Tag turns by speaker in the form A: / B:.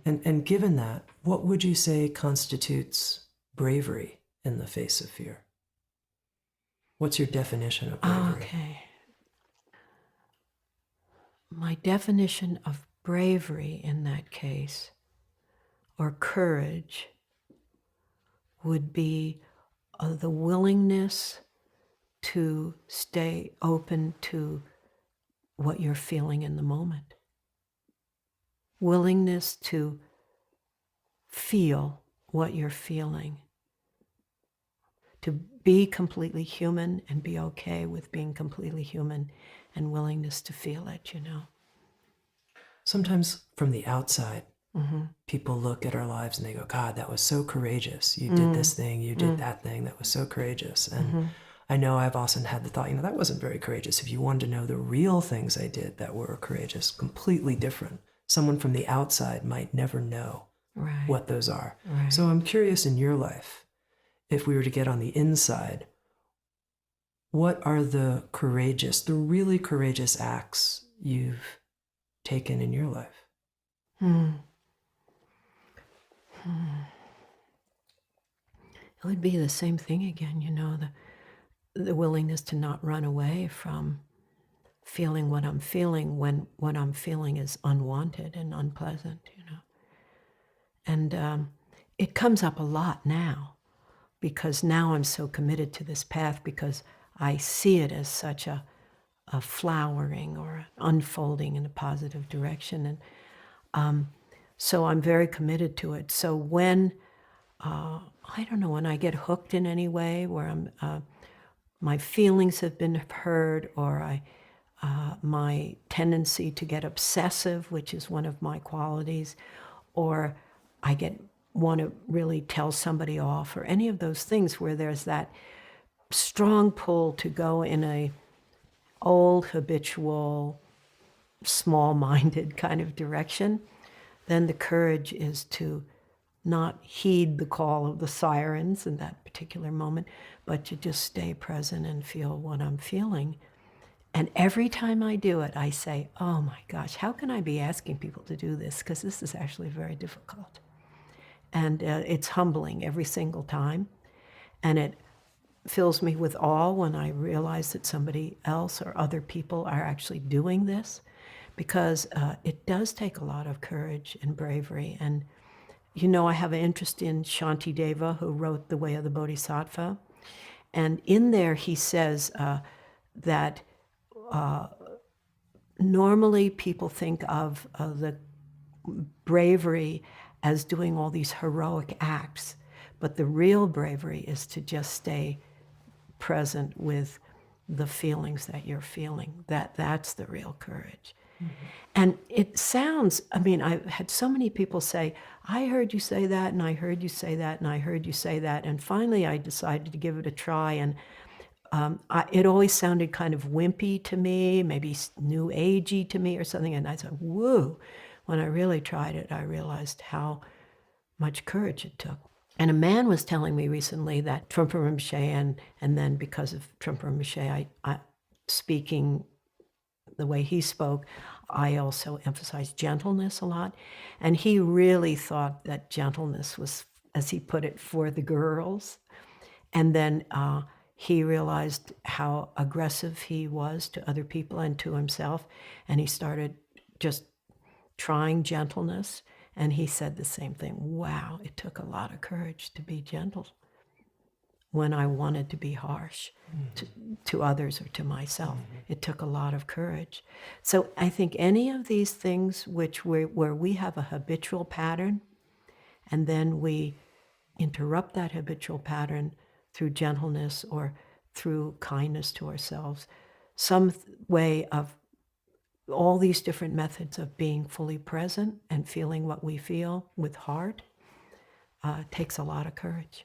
A: And given that, what would you say constitutes bravery in the face of fear? What's your definition of bravery?
B: Okay. My definition of bravery in that case, or courage, would be the willingness to stay open to what you're feeling in the moment. Willingness to feel what you're feeling. To be completely human and be okay with being completely human, and willingness to feel it, you know.
A: Sometimes from the outside, people look at our lives and they go, God, that was so courageous. You did this thing, you did that thing, that was so courageous. And I know I've often had the thought, that wasn't very courageous. If you wanted to know the real things I did that were courageous, completely different. Someone from the outside might never know what those are.
B: Right.
A: So I'm curious in your life, if we were to get on the inside, what are the really courageous acts you've taken in your life?
B: It would be the same thing again, the willingness to not run away from feeling what I'm feeling when what I'm feeling is unwanted and unpleasant, And it comes up a lot now, because now I'm so committed to this path, because I see it as such a flowering or an unfolding in a positive direction. And so I'm very committed to it. So when, I don't know, when I get hooked in any way where my feelings have been heard, or my tendency to get obsessive, which is one of my qualities, or I want to really tell somebody off, or any of those things where there's that strong pull to go in a old, habitual, small-minded kind of direction, then the courage is to not heed the call of the sirens in that particular moment, but to just stay present and feel what I'm feeling. And every time I do it, I say, oh my gosh, how can I be asking people to do this? Because this is actually very difficult. And it's humbling every single time. And it fills me with awe when I realize that somebody else or other people are actually doing this, because it does take a lot of courage and bravery. And I have an interest in Shantideva, who wrote The Way of the Bodhisattva. And in there he says that normally people think of the bravery as doing all these heroic acts, but the real bravery is to just stay present with the feelings that you're feeling. That's the real courage. And it sounds, I've had so many people say, I heard you say that, and I heard you say that, and I heard you say that. And finally I decided to give it a try. And it always sounded kind of wimpy to me, maybe new agey to me or something. And I said, whoa. When I really tried it, I realized how much courage it took. And a man was telling me recently that Trungpa Rinpoche, and then because of Trungpa Rinpoche, I speaking the way he spoke, I also emphasized gentleness a lot. And he really thought that gentleness was, as he put it, for the girls. And then he realized how aggressive he was to other people and to himself. And he started just trying gentleness. And he said the same thing. Wow, it took a lot of courage to be gentle when I wanted to be harsh to others or to myself. It took a lot of courage. So I think any of these things where we have a habitual pattern, and then we interrupt that habitual pattern through gentleness or through kindness to ourselves, some way of all these different methods of being fully present and feeling what we feel with heart, takes a lot of courage.